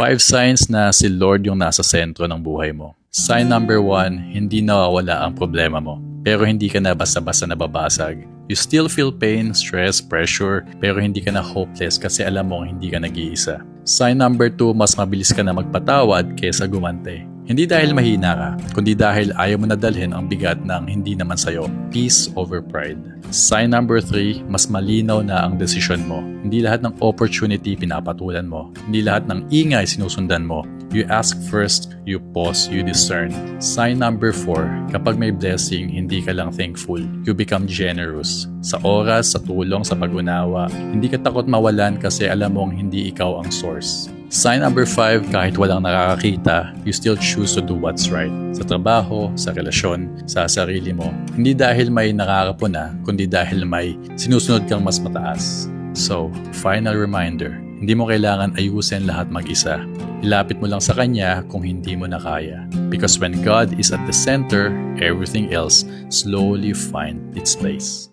5 signs na si Lord yung nasa sentro ng buhay mo. Sign number 1, hindi nawawala ang problema mo. Pero hindi ka na basta-basta nababasag. You still feel pain, stress, pressure, pero hindi ka na hopeless kasi alam mong hindi ka nag-iisa. Sign number 2, mas mabilis ka na magpatawad kaysa gumante. Hindi dahil mahina ka, kundi dahil ayaw mo na dalhin ang bigat ng hindi naman sa'yo. Peace over pride. Sign number 3, mas malinaw na ang desisyon mo. Hindi lahat ng opportunity pinapatulan mo. Hindi lahat ng ingay sinusundan mo. You ask first, you pause, you discern. Sign number 4, kapag may blessing, hindi ka lang thankful. You become generous. Sa oras, sa tulong, sa pag-unawa. Hindi ka takot mawalan kasi alam mong hindi ikaw ang source. Sign number 5, kahit walang nakakakita, you still choose to do what's right. Sa trabaho, sa relasyon, sa sarili mo. Hindi dahil may nakakapuna, kundi dahil may sinusunod kang mas mataas. So, final reminder, hindi mo kailangan ayusin lahat mag-isa. Ilapit mo lang sa Kanya kung hindi mo na kaya. Because when God is at the center, everything else slowly find its place.